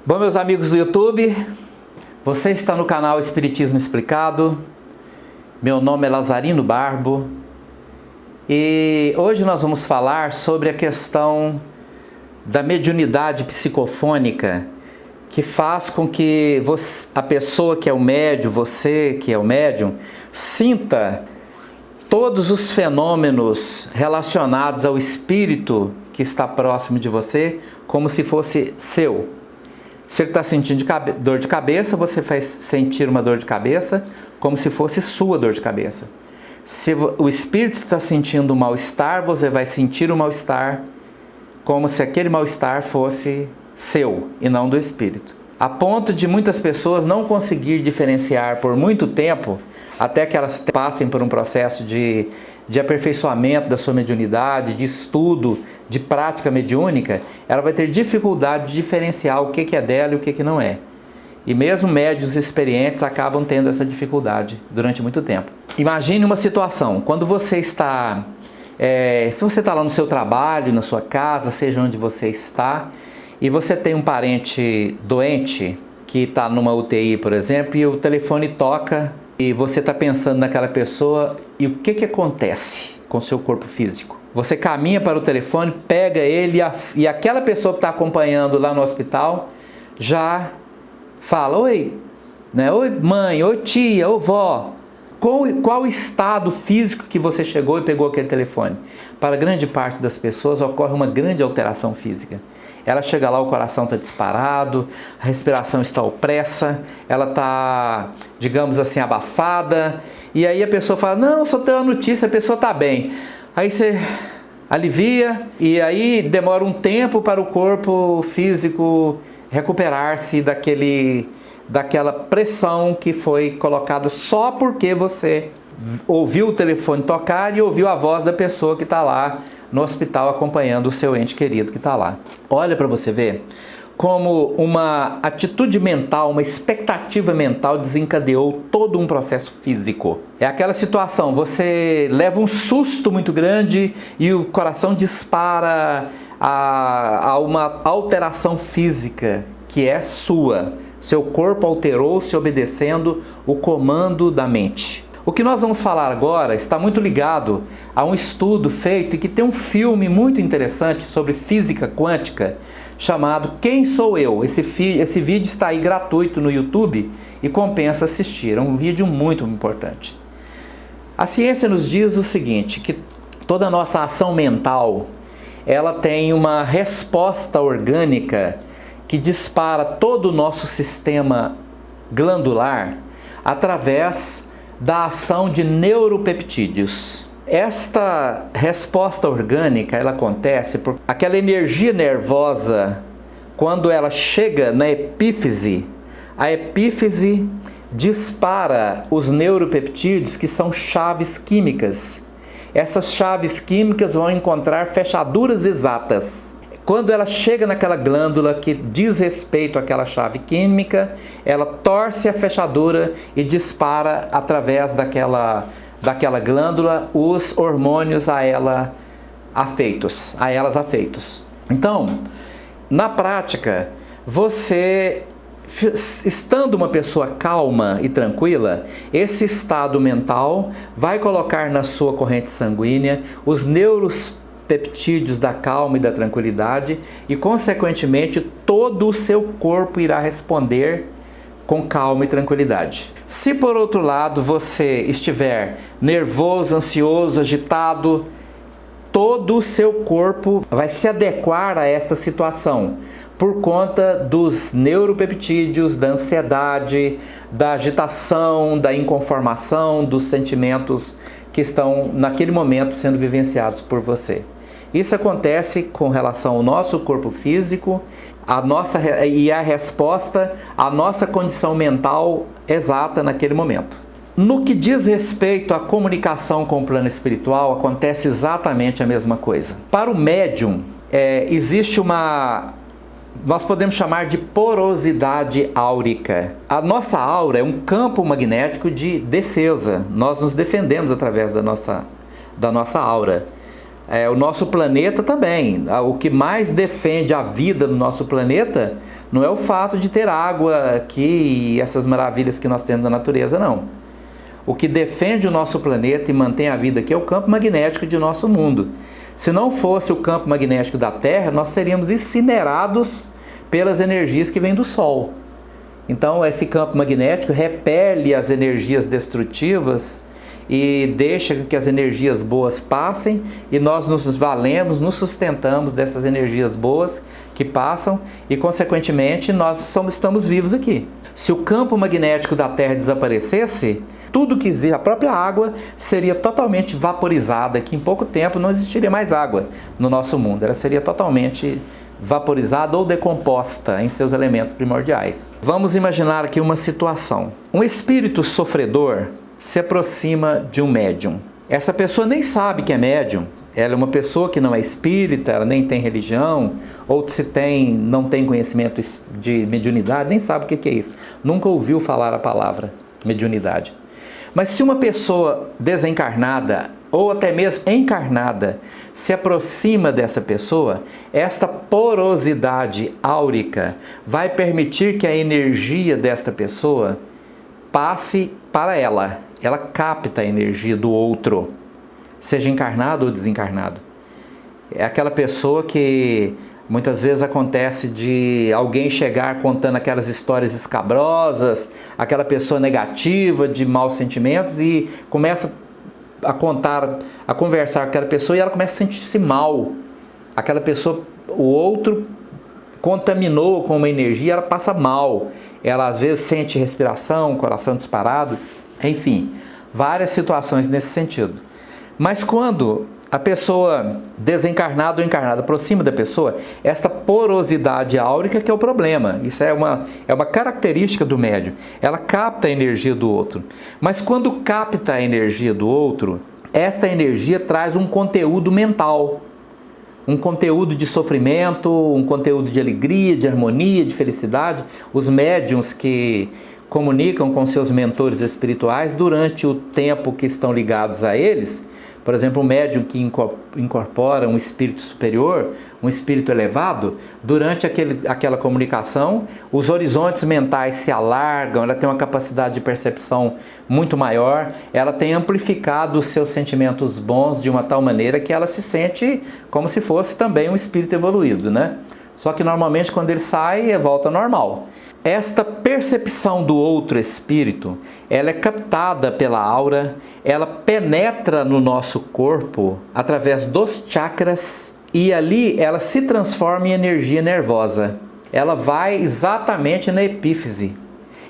Bom, meus amigos do YouTube, você está no canal Espiritismo Explicado. Meu nome é Lazarino Barbo e hoje nós vamos falar sobre a questão da mediunidade psicofônica, que faz com que a pessoa que é o médium, você que é o médium, sinta todos os fenômenos relacionados ao espírito que está próximo de você, como se fosse seu. Se ele está sentindo dor de cabeça, você vai sentir uma dor de cabeça como se fosse sua dor de cabeça. Se o espírito está sentindo um mal-estar, você vai sentir um mal-estar como se aquele mal-estar fosse seu e não do espírito. A ponto de muitas pessoas não conseguir diferenciar por muito tempo, até que elas passem por um processo de aperfeiçoamento da sua mediunidade, de estudo, de prática mediúnica, ela vai ter dificuldade de diferenciar o que é dela e o que não é. E mesmo médiuns experientes acabam tendo essa dificuldade durante muito tempo. Imagine uma situação, quando você está, se você está lá no seu trabalho, na sua casa, seja onde você está, e você tem um parente doente que está numa UTI, por exemplo, e o telefone toca e você está pensando naquela pessoa, e o que acontece com o seu corpo físico? Você caminha para o telefone, pega ele e aquela pessoa que está acompanhando lá no hospital já fala: oi, né? Oi mãe, oi tia, oi vó. Qual o estado físico que você chegou e pegou aquele telefone? Para grande parte das pessoas ocorre uma grande alteração física. Ela chega lá, o coração está disparado, a respiração está opressa, ela está, digamos assim, abafada. E aí a pessoa fala: não, só tenho uma notícia, a pessoa está bem. Aí você alivia e aí demora um tempo para o corpo físico recuperar-se daquela pressão que foi colocada só porque você ouviu o telefone tocar e ouviu a voz da pessoa que está lá no hospital acompanhando o seu ente querido que está lá. Olha para você ver como uma atitude mental, uma expectativa mental desencadeou todo um processo físico. É aquela situação, você leva um susto muito grande e o coração dispara a uma alteração física que é sua. Seu corpo alterou-se obedecendo o comando da mente. O que nós vamos falar agora está muito ligado a um estudo feito e que tem um filme muito interessante sobre física quântica chamado Quem Sou Eu? Esse vídeo está aí gratuito no YouTube e compensa assistir. É um vídeo muito importante. A ciência nos diz o seguinte, que toda a nossa ação mental ela tem uma resposta orgânica que dispara todo o nosso sistema glandular através da ação de neuropeptídeos. Esta resposta orgânica ela acontece por aquela energia nervosa, quando ela chega na epífise, a epífise dispara os neuropeptídeos, que são chaves químicas. Essas chaves químicas vão encontrar fechaduras exatas. Quando ela chega naquela glândula que diz respeito àquela chave química, ela torce a fechadura e dispara através daquela glândula os hormônios a elas afeitos. Então, na prática, você, estando uma pessoa calma e tranquila, esse estado mental vai colocar na sua corrente sanguínea os neuropeptídeos da calma e da tranquilidade e, consequentemente, todo o seu corpo irá responder com calma e tranquilidade. Se por outro lado você estiver nervoso, ansioso, agitado, todo o seu corpo vai se adequar a essa situação por conta dos neuropeptídeos, da ansiedade, da agitação, da inconformação, dos sentimentos que estão naquele momento sendo vivenciados por você. Isso acontece com relação ao nosso corpo físico e a resposta à nossa condição mental exata naquele momento. No que diz respeito à comunicação com o plano espiritual, acontece exatamente a mesma coisa. Para o médium, existe nós podemos chamar de porosidade áurica. A nossa aura é um campo magnético de defesa. Nós nos defendemos através da nossa aura. O nosso planeta também. O que mais defende a vida no nosso planeta não é o fato de ter água aqui e essas maravilhas que nós temos na natureza, não. O que defende o nosso planeta e mantém a vida aqui é o campo magnético de nosso mundo. Se não fosse o campo magnético da Terra, nós seríamos incinerados pelas energias que vêm do Sol. Então, esse campo magnético repele as energias destrutivas e deixa que as energias boas passem, e nós nos valemos, nos sustentamos dessas energias boas que passam e, consequentemente, nós estamos vivos aqui. Se o campo magnético da Terra desaparecesse, tudo que existe, a própria água, seria totalmente vaporizada, que em pouco tempo não existiria mais água no nosso mundo, ela seria totalmente vaporizada ou decomposta em seus elementos primordiais. Vamos imaginar aqui uma situação. Um espírito sofredor se aproxima de um médium. Essa pessoa nem sabe que é médium, ela é uma pessoa que não é espírita, ela nem tem religião, ou se tem, não tem conhecimento de mediunidade, nem sabe o que é isso. Nunca ouviu falar a palavra mediunidade. Mas se uma pessoa desencarnada, ou até mesmo encarnada, se aproxima dessa pessoa, esta porosidade áurica vai permitir que a energia desta pessoa passe para ela. Ela capta a energia do outro, seja encarnado ou desencarnado. É aquela pessoa que muitas vezes acontece de alguém chegar contando aquelas histórias escabrosas, aquela pessoa negativa, de maus sentimentos, e começa a conversar com aquela pessoa e ela começa a sentir-se mal. Aquela pessoa, o outro contaminou com uma energia, ela passa mal. Ela às vezes sente respiração, coração disparado, enfim, várias situações nesse sentido. Mas quando a pessoa desencarnada ou encarnada aproxima da pessoa, esta porosidade áurica que é o problema. Isso é uma característica do médium. Ela capta a energia do outro. Mas quando capta a energia do outro, esta energia traz um conteúdo mental. Um conteúdo de sofrimento, um conteúdo de alegria, de harmonia, de felicidade. Os médiuns que comunicam com seus mentores espirituais durante o tempo que estão ligados a eles, por exemplo, um médium que incorpora um espírito superior, um espírito elevado, durante aquela comunicação, os horizontes mentais se alargam, ela tem uma capacidade de percepção muito maior, ela tem amplificado os seus sentimentos bons de uma tal maneira que ela se sente como se fosse também um espírito evoluído, né? Só que normalmente quando ele sai, volta ao normal. Esta percepção do outro espírito, ela é captada pela aura, ela penetra no nosso corpo através dos chakras e ali ela se transforma em energia nervosa. Ela vai exatamente na epífise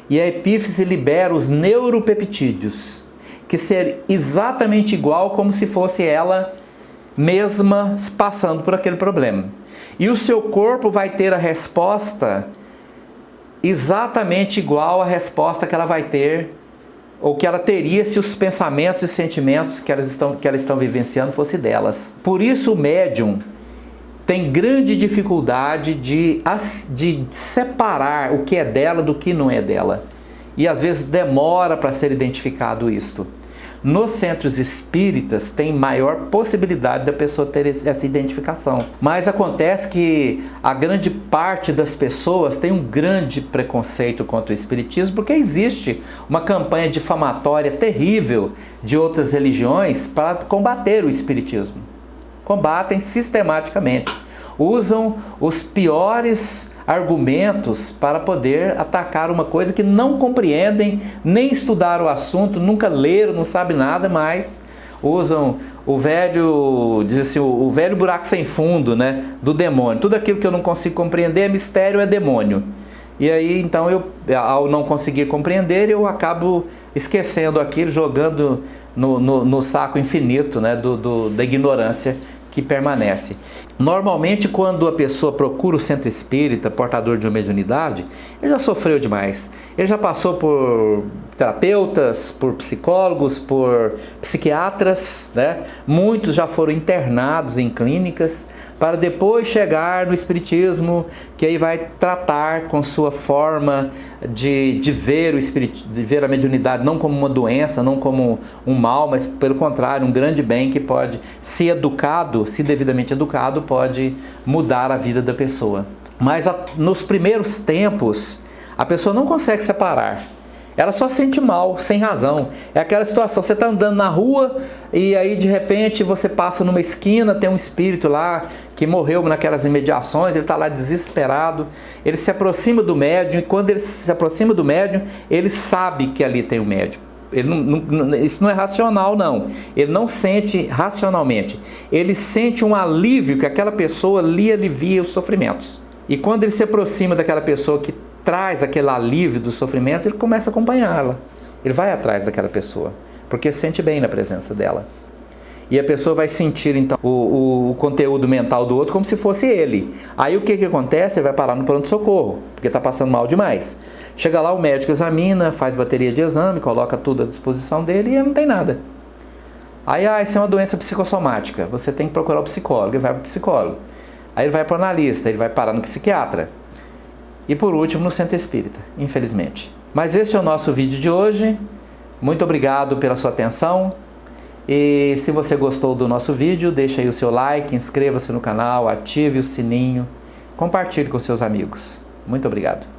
e a epífise libera os neuropeptídeos, que ser exatamente igual como se fosse ela mesma passando por aquele problema. E o seu corpo vai ter a resposta exatamente igual à resposta que ela vai ter, ou que ela teria se os pensamentos e sentimentos que elas estão vivenciando fossem delas. Por isso o médium tem grande dificuldade de separar o que é dela do que não é dela. E às vezes demora para ser identificado isto. Nos centros espíritas tem maior possibilidade da pessoa ter essa identificação. Mas acontece que a grande parte das pessoas tem um grande preconceito contra o espiritismo, porque existe uma campanha difamatória terrível de outras religiões para combater o espiritismo. Combatem sistematicamente. Usam os piores argumentos para poder atacar uma coisa que não compreendem, nem estudaram o assunto, nunca leram, não sabem nada, mas usam o velho buraco sem fundo, né, do demônio. Tudo aquilo que eu não consigo compreender é mistério, é demônio. E aí, então, ao não conseguir compreender, eu acabo esquecendo aquilo, jogando no saco infinito, né, da ignorância que permanece. Normalmente, quando a pessoa procura o centro espírita, portador de uma mediunidade, ele já sofreu demais. Ele já passou por terapeutas, por psicólogos, por psiquiatras, né? Muitos já foram internados em clínicas para depois chegar no espiritismo, que aí vai tratar com sua forma de ver o de ver a mediunidade não como uma doença, não como um mal, mas pelo contrário, um grande bem que pode, se educado, se devidamente educado, pode mudar a vida da pessoa. Mas nos primeiros tempos, a pessoa não consegue separar. Ela só sente mal, sem razão. É aquela situação, você está andando na rua e aí de repente você passa numa esquina, tem um espírito lá que morreu naquelas imediações, ele está lá desesperado, ele se aproxima do médium e quando ele se aproxima do médium, ele sabe que ali tem um médium. Isso não é racional, não. Ele não sente racionalmente. Ele sente um alívio que aquela pessoa lhe alivia os sofrimentos. E quando ele se aproxima daquela pessoa que traz aquele alívio dos sofrimentos, ele começa a acompanhá-la. Ele vai atrás daquela pessoa, porque se sente bem na presença dela. E a pessoa vai sentir então o conteúdo mental do outro como se fosse ele. Aí o que acontece? Ele vai parar no pronto-socorro, porque está passando mal demais. Chega lá, o médico examina, faz bateria de exame, coloca tudo à disposição dele e não tem nada. Aí, isso é uma doença psicossomática, você tem que procurar o psicólogo, ele vai para o psicólogo. Aí ele vai para o analista, ele vai parar no psiquiatra. E por último, no centro espírita, infelizmente. Mas esse é o nosso vídeo de hoje. Muito obrigado pela sua atenção. E se você gostou do nosso vídeo, deixa aí o seu like, inscreva-se no canal, ative o sininho, compartilhe com seus amigos. Muito obrigado.